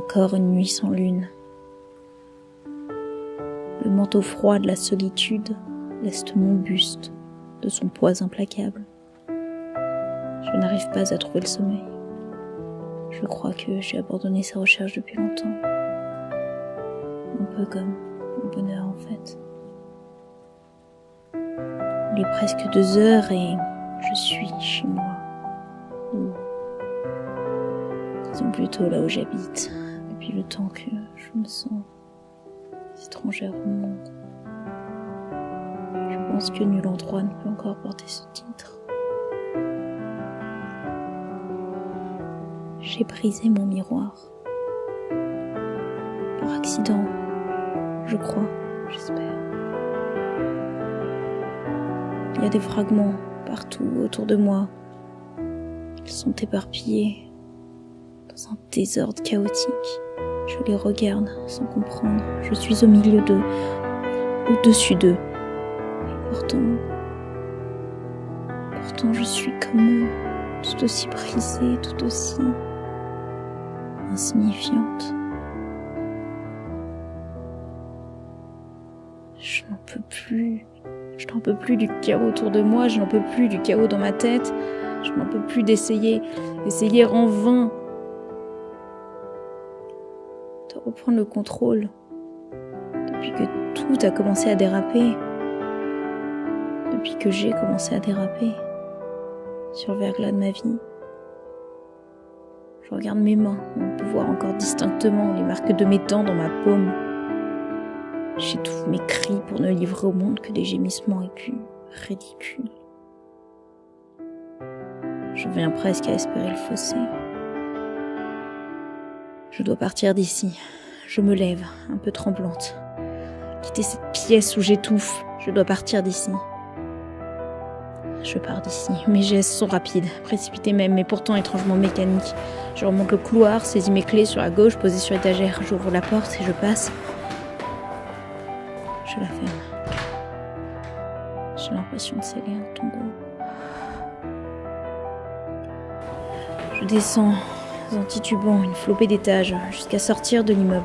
Encore une nuit sans lune. Le manteau froid de la solitude leste mon buste de son poids implacable. Je n'arrive pas à trouver le sommeil. Je crois que j'ai abandonné sa recherche depuis longtemps. Un peu comme le bonheur en fait. Il est presque 2h et je suis chez moi. Ou disons plutôt là où j'habite, depuis le temps que je me sens étrangère au monde. Je pense que nul endroit ne peut encore porter ce titre. J'ai brisé mon miroir. Par accident, je crois, j'espère. Il y a des fragments partout autour de moi. Ils sont éparpillés dans un désordre chaotique. Je les regarde sans comprendre. Je suis au milieu d'eux, au-dessus d'eux. Et pourtant je suis comme eux, tout aussi brisée, tout aussi insignifiante. Je n'en peux plus. Je n'en peux plus du chaos autour de moi, je n'en peux plus du chaos dans ma tête. Je n'en peux plus d'essayer en vain de reprendre le contrôle. Depuis que tout a commencé à déraper. Depuis que j'ai commencé à déraper sur le verglas de ma vie. Je regarde mes mains, on peut voir encore distinctement les marques de mes dents dans ma paume. J'étouffe mes cris pour ne livrer au monde que des gémissements écus, ridicules. Je viens presque à espérer le fossé. Je dois partir d'ici. Je me lève, un peu tremblante. Quitter cette pièce où j'étouffe. Je dois partir d'ici. Je pars d'ici. Mes gestes sont rapides, précipités même, mais pourtant étrangement mécaniques. Je remonte le couloir, saisis mes clés sur la gauche, posées sur l'étagère. J'ouvre la porte et je passe. Je la ferme. J'ai l'impression de sceller un tombeau. Je descends en titubant une flopée d'étages jusqu'à sortir de l'immeuble.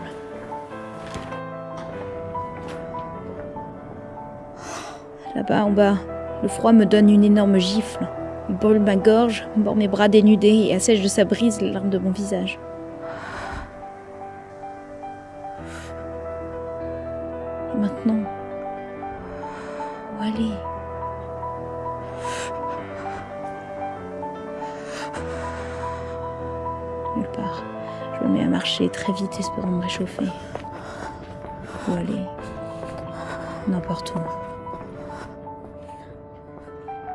Là-bas, en bas, le froid me donne une énorme gifle. Il brûle ma gorge, mord mes bras dénudés et assèche de sa brise les larmes de mon visage. Et maintenant, où aller ? Nulle part. Je me mets à marcher très vite, espérant me réchauffer. Où aller ? N'importe où.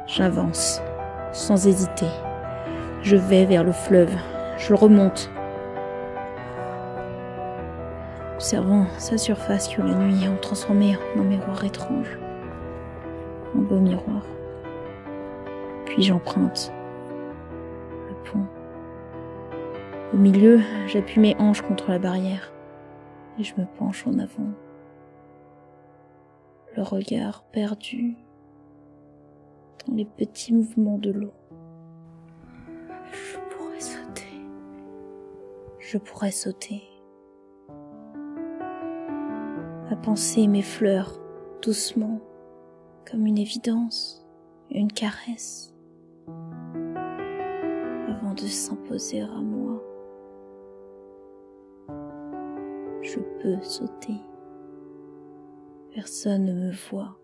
J'avance, sans hésiter. Je vais vers le fleuve. Je le remonte. Observant sa surface que la nuit a transformée en un miroir étrange. Un beau miroir. Puis j'emprunte le pont. Au milieu, j'appuie mes hanches contre la barrière et je me penche en avant. Le regard perdu dans les petits mouvements de l'eau. Je pourrais sauter. Je pourrais sauter. Ma pensée m'effleure doucement, comme une évidence, une caresse, avant de s'imposer à moi. Je peux sauter. Personne ne me voit.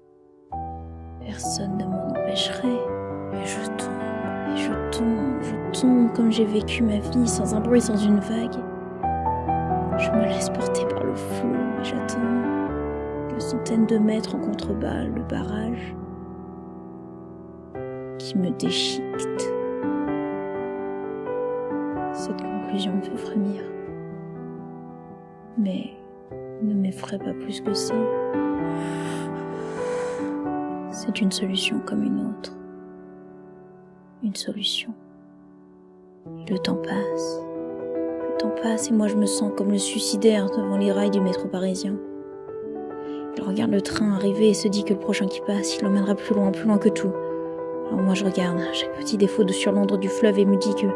Personne ne m'en empêcherait. Et je tombe, et je tombe, je tombe comme j'ai vécu ma vie, sans un bruit, sans une vague. Je me laisse porter par le flot et j'attends de centaines de mètres en contrebas le barrage qui me déchiquette. Cette conclusion me fait frémir. Mais ne m'effraie pas plus que ça. C'est une solution comme une autre. Une solution. Et le temps passe. Le temps passe et moi je me sens comme le suicidaire devant les rails du métro parisien. Il regarde le train arriver et se dit que le prochain qui passe, il l'emmènera plus loin que tout. Alors moi je regarde chaque petit défaut de sur l'ombre du fleuve et me dis que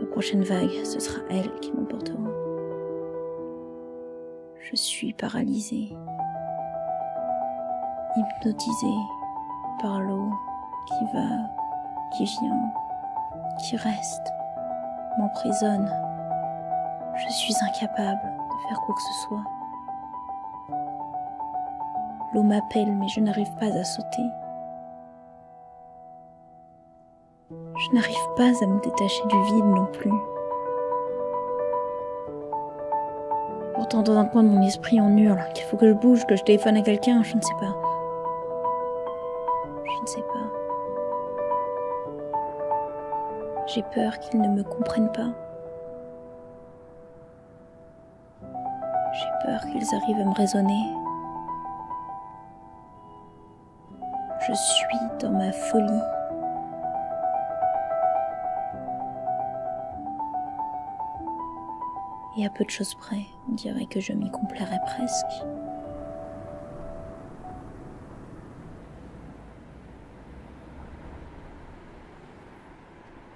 la prochaine vague, ce sera elle qui m'emportera. Je suis paralysée, hypnotisée par l'eau qui va, qui vient, qui reste, m'emprisonne. Je suis incapable de faire quoi que ce soit. L'eau m'appelle, mais je n'arrive pas à sauter. Je n'arrive pas à me détacher du vide non plus. Pourtant, dans un coin de mon esprit, on hurle qu'il faut que je bouge, que je téléphone à quelqu'un, je ne sais pas. Je ne sais pas. J'ai peur qu'ils ne me comprennent pas. J'ai peur qu'ils arrivent à me raisonner. Je suis dans ma folie. Et à peu de choses près, on dirait que je m'y complairais presque.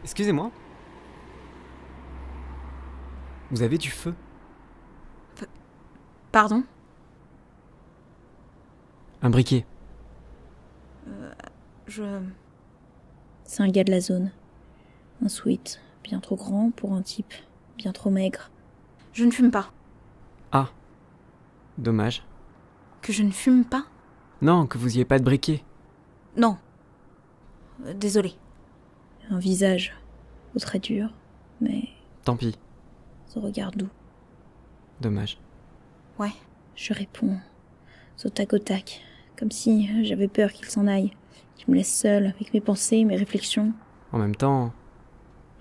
Excusez-moi. Vous avez du feu? Pardon? Un briquet. C'est un gars de la zone. Un sweat, bien trop grand pour un type, bien trop maigre. Je ne fume pas. Ah. Dommage. Que je ne fume pas? Non, que vous y ayez pas de briquet. Non. Désolé. Un visage, au trait dur, mais Tant pis. ce regard doux. Dommage. Ouais. Je réponds, au tac au tac, comme si j'avais peur qu'il s'en aille, qu'il me laisse seule avec mes pensées, mes réflexions, En même temps,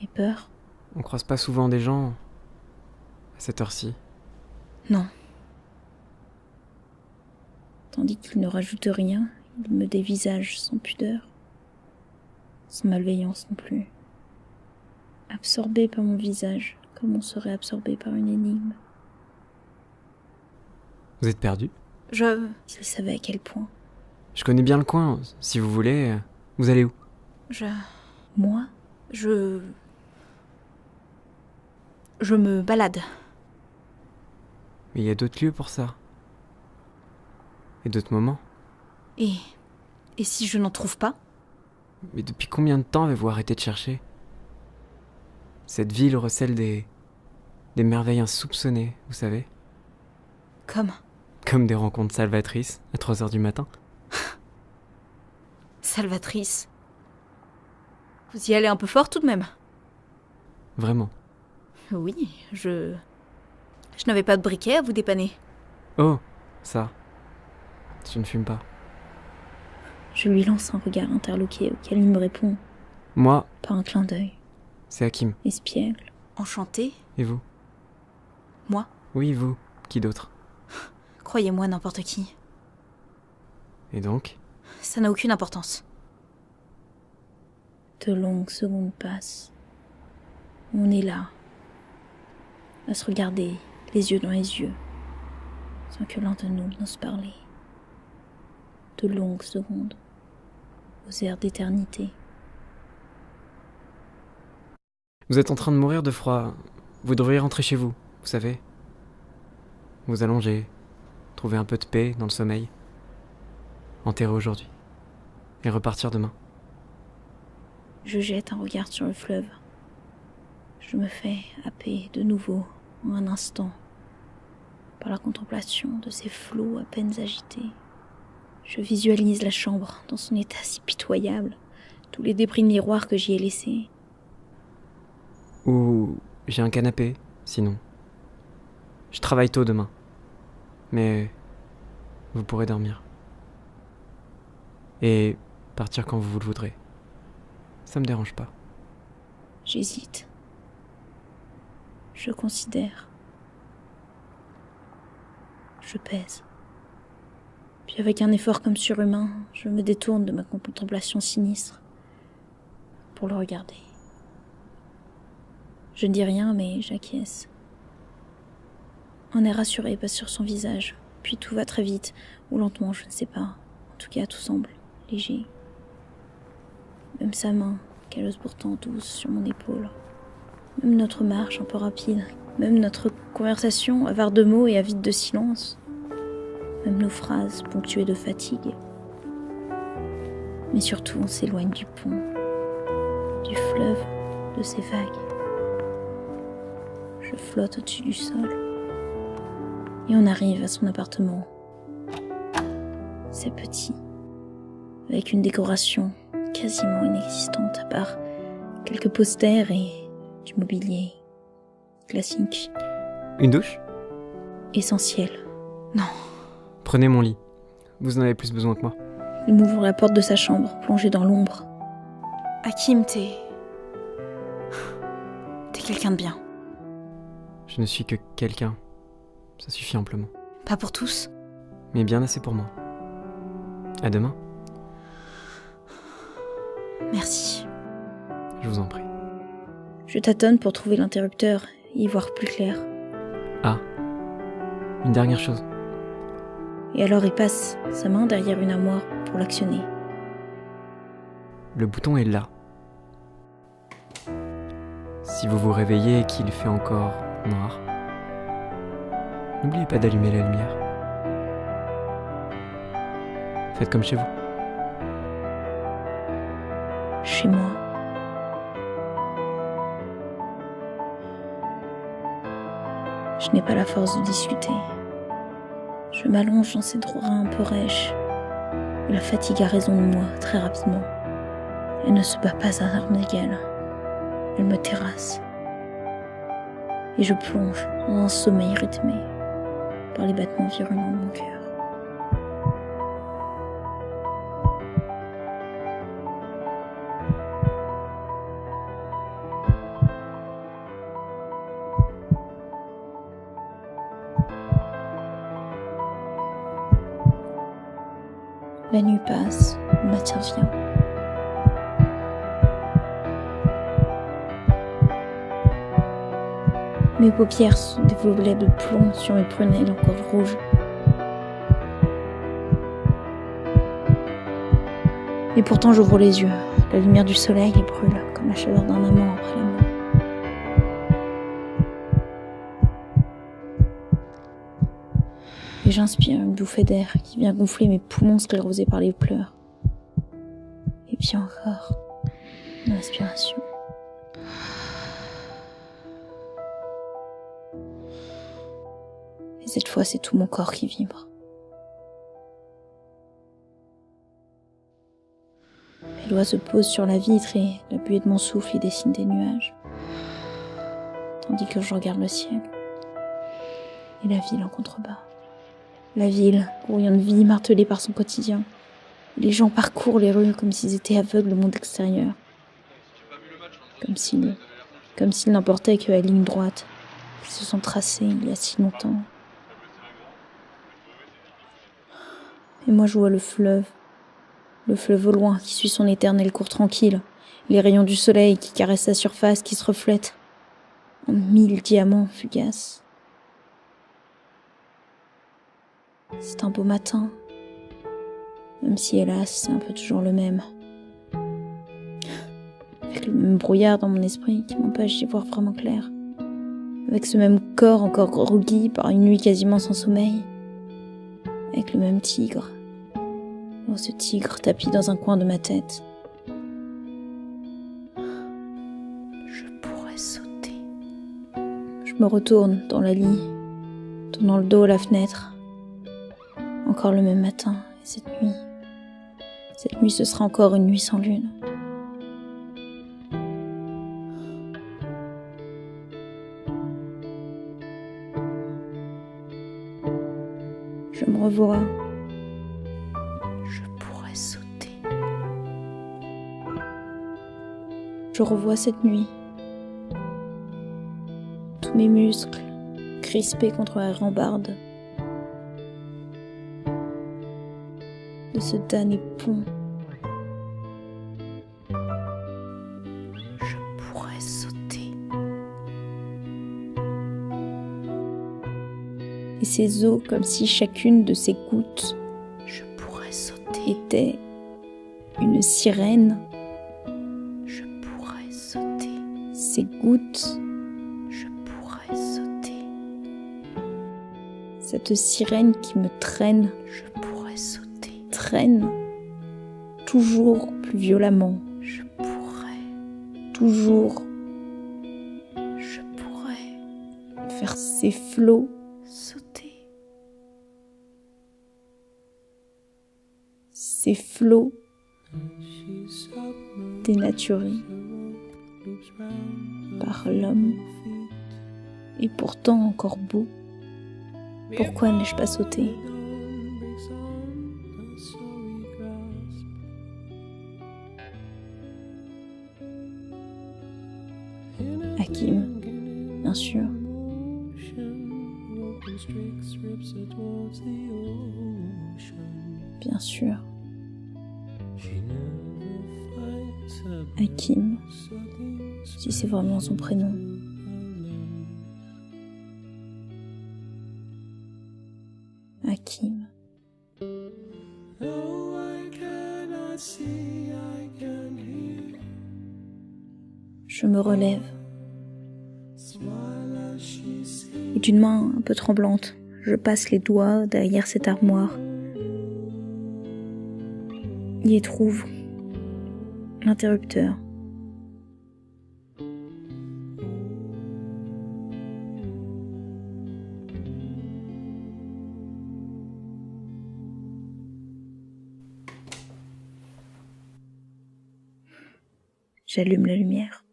mes peurs. on croise pas souvent des gens à cette heure-ci. Non. Tandis qu'il ne rajoute rien, il me dévisage sans pudeur, sans malveillance non plus. Absorbé par mon visage, comme on serait absorbé par une énigme. Vous êtes perdu? S'il savait à quel point. Je connais bien le coin. Si vous voulez, vous allez où? Moi, je me balade. Mais il y a d'autres lieux pour ça. Et d'autres moments. Et si je n'en trouve pas? Mais depuis combien de temps avez-vous arrêté de chercher? Cette ville recèle des merveilles insoupçonnées, vous savez. Comme des rencontres salvatrices à 3h du matin. Salvatrice. Vous y allez un peu fort tout de même. Vraiment. Oui, je n'avais pas de briquet à vous dépanner. Oh, ça. Je ne fume pas. Je lui lance un regard interloqué auquel il me répond Moi, par un clin d'œil. c'est Hakim. Espiègle. Enchanté. Et vous? Moi? Oui, vous. Qui d'autre? Croyez-moi, n'importe qui. Et donc? Ça n'a aucune importance. De longues secondes passent. On est là, à se regarder, les yeux dans les yeux, sans que l'un de nous n'ose parler. De longues secondes, aux airs d'éternité. Vous êtes en train de mourir de froid. Vous devriez rentrer chez vous, vous savez. Vous allonger, trouver un peu de paix dans le sommeil. Enterrer aujourd'hui. Et repartir demain. Je jette un regard sur le fleuve. Je me fais happer de nouveau, en un instant, par la contemplation de ces flots à peine agités. Je visualise la chambre dans son état si pitoyable, tous les débris de miroir que j'y ai laissés. Ou j'ai un canapé, sinon. Je travaille tôt demain. Mais vous pourrez dormir. Et partir quand vous le voudrez. Ça me dérange pas. J'hésite. Je considère. Je pèse. Puis avec un effort comme surhumain, je me détourne de ma contemplation sinistre pour le regarder. Je ne dis rien, mais j'acquiesce. Un air rassuré passe sur son visage, puis tout va très vite, ou lentement, je ne sais pas. En tout cas, tout semble léger. Même sa main, qu'elle ose pourtant douce sur mon épaule. Même notre marche un peu rapide, Même notre conversation avare de mots et avide de silence. Même nos phrases ponctuées de fatigue. Mais surtout, on s'éloigne du pont, du fleuve, de ses vagues. Je flotte au-dessus du sol. Et on arrive à son appartement. C'est petit, avec une décoration quasiment inexistante, à part quelques posters et du mobilier classique. Une douche ? Essentiel. Non. Prenez mon lit. Vous en avez plus besoin que moi. Il m'ouvre la porte de sa chambre, plongée dans l'ombre. Hakim, t'es quelqu'un de bien. Je ne suis que quelqu'un. Ça suffit amplement. Pas pour tous. Mais bien assez pour moi. À demain. Merci. Je vous en prie. Je tâtonne pour trouver l'interrupteur et y voir plus clair. Ah. Une dernière chose. Et alors il passe sa main derrière une armoire pour l'actionner. Le bouton est là. Si vous vous réveillez et qu'il fait encore noir, n'oubliez pas d'allumer la lumière. Faites comme chez vous. Chez moi. Je n'ai pas la force de discuter. Je m'allonge dans ces draps un peu rêches. Et la fatigue a raison de moi très rapidement. Elle ne se bat pas à armes égales. Elle me terrasse. Et je plonge dans un sommeil rythmé par les battements virulents de mon cœur. La nuit passe, le matin vient. Mes paupières sont des volets de plomb sur mes prunelles encore rouges. Et pourtant j'ouvre les yeux. La lumière du soleil les brûle, comme la chaleur d'un amant après la mort. Et j'inspire une bouffée d'air qui vient gonfler mes poumons sclérosés par les pleurs. Et puis encore, une respiration. Et cette fois, c'est tout mon corps qui vibre. Mes doigts se posent sur la vitre et la buée de mon souffle y dessine des nuages. Tandis que je regarde le ciel. Et la ville en contrebas. La ville, brouillon de vie, martelée par son quotidien. Les gens parcourent les rues comme s'ils étaient aveugles au monde extérieur. Comme s'ils n'emportaient que la ligne droite qu'ils se sont tracés il y a si longtemps. Et moi je vois le fleuve au loin qui suit son éternel cours tranquille, les rayons du soleil qui caressent sa surface, qui se reflètent en 1000 diamants fugaces. C'est un beau matin, même si hélas c'est un peu toujours le même. Avec le même brouillard dans mon esprit qui m'empêche d'y voir vraiment clair. Avec ce même corps encore groggy par une nuit quasiment sans sommeil. Avec le même tigre. Oh, ce tigre tapis dans un coin de ma tête. Je pourrais sauter. Je me retourne dans la lit, tournant le dos à la fenêtre. Encore le même matin, et cette nuit, ce sera encore une nuit sans lune. Je me revois. Je pourrais sauter. Je revois cette nuit. Tous mes muscles crispés contre la rambarde de ce damné pont. Je pourrais sauter. Et ces eaux, comme si chacune de ces gouttes, je pourrais sauter, était une sirène. Je pourrais sauter. Ces gouttes, je pourrais sauter. cette sirène qui me traîne, Je pourrais sauter. traîne, toujours plus violemment, Je pourrais. toujours Je pourrais faire ces flots, sauter. ces flots dénaturés par l'homme, et pourtant encore beau. Pourquoi n'ai-je pas sauté? Hakim, bien sûr. Bien sûr. Hakim, si c'est vraiment son prénom. Hakim. Je me relève. Et d'une main un peu tremblante, je passe les doigts derrière cette armoire. Y trouve l'interrupteur. J'allume la lumière.